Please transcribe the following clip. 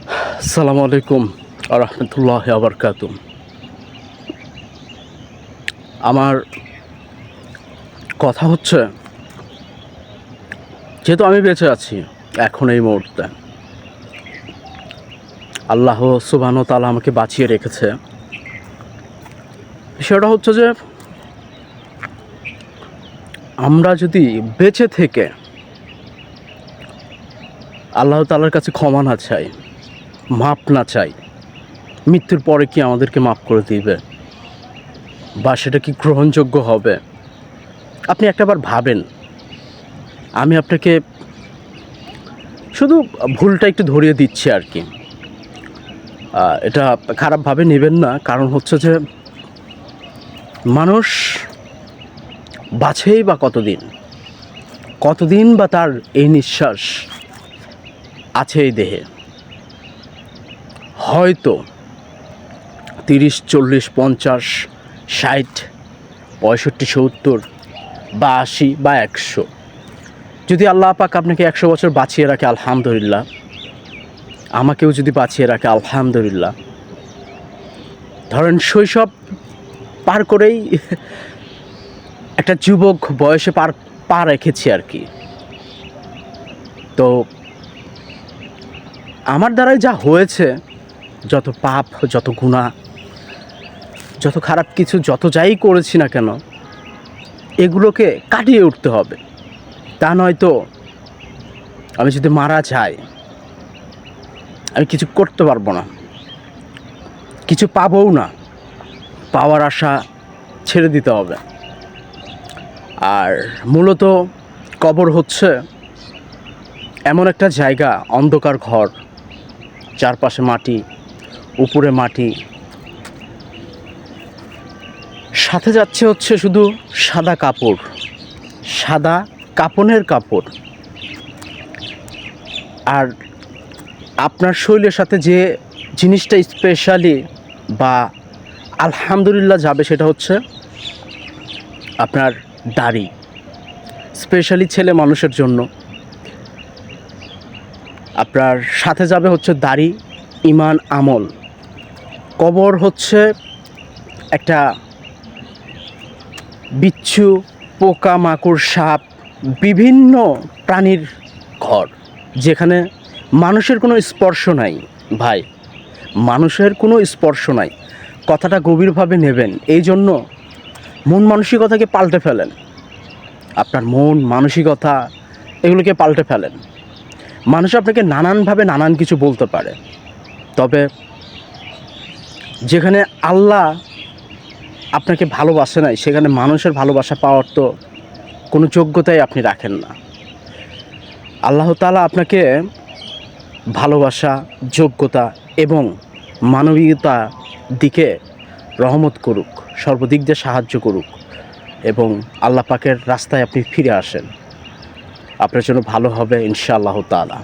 আসসালামু আলাইকুম আরহামতুল্লাহি ওয়া বারাকাতুহু। আমার কথা হচ্ছে, যেহেতু আমি বেঁচে আছি এখন এই মুহূর্তে, আল্লাহ সুবহানাহু ওয়া তাআলা আমাকে বাঁচিয়ে রেখেছে। বিষয়টা হচ্ছে যে আমরা যদি বেঁচে থেকে আল্লাহ তাআলার কাছে ক্ষমা না চাই, মাপ না চাই, মৃত্যুর পরে কি আমাদেরকে মাফ করে দিবে বা সেটা কি গ্রহণযোগ্য হবে? আপনি একটাবার ভাবেন। আমি আপনাকে শুধু ভুলটা একটু ধরিয়ে দিচ্ছি আর কি। এটা খারাপভাবে নেবেন না, কারণ হচ্ছে যে মানুষ বাঁচেই বা কতদিন বা তার এই নিঃশ্বাস আছে এই দেহে। হয়তো 30, 40, 50, 60, 65, 70 বা 80 বা 100। যদি আল্লাহ পাক আপনাকে 100 বছর বাঁচিয়ে রাখে আলহামদুলিল্লাহ, আমাকেও যদি বাঁচিয়ে রাখে আলহামদুলিল্লাহ। ধরেন শৈশব পার করেই একটা যুবক বয়সে পা রেখেছি আর কি। তো আমার দ্বারাই যা হয়েছে, যত পাপ, যত গুনাহ, যত খারাপ কিছু, যত যাই করেছি না কেন, এগুলোকে কাটিয়ে উঠতে হবে। তা নয়তো আমি যদি মারা যাই, আমি কিছু করতে পারবো না, কিছু পাবও না। পাওয়ার আশা ছেড়ে দিতে হবে। আর মূলত কবর হচ্ছে এমন একটা জায়গা, অন্ধকার ঘর, চারপাশে মাটি, উপরে মাটি, সাথে যাচ্ছে হচ্ছে শুধু সাদা কাপড়, সাদা কাপনের কাপড়। আর আপনার শরীরের সাথে যে জিনিসটা স্পেশালি বা আলহামদুলিল্লাহ যাবে, সেটা হচ্ছে আপনার দাড়ি। স্পেশালি ছেলে মানুষের জন্য আপনার সাথে যাবে হচ্ছে দাড়ি, ইমান, আমল। কবর হচ্ছে একটা বিচ্ছু, পোকা মাকড়, সাপ, বিভিন্ন প্রাণীর ঘর, যেখানে মানুষের কোনো স্পর্শ নাই। ভাই, মানুষের কোনো স্পর্শ নাই। কথাটা গভীরভাবে নেবেন। এই জন্য মন মানসিকতাকে পাল্টে ফেলেন। আপনার মন মানসিকতা এগুলোকে পাল্টে ফেলেন। মানুষ আপনাকে নানানভাবে নানান কিছু বলতে পারে, তবে যেখানে আল্লাহ আপনাকে ভালোবাসে নাই, সেখানে মানুষের ভালোবাসা পাওয়ার তো কোনো যোগ্যতাই আপনি রাখেন না। আল্লাহ তাআলা আপনাকে ভালোবাসা, যোগ্যতা এবং মানবিকতা দিকে রহমত করুক, সর্বদিক দিয়ে সাহায্য করুক এবং আল্লাহ পাকের রাস্তায় আপনি ফিরে আসেন। আপনার জন্য ভালো হবে ইনশাআল্লাহ তাআলা।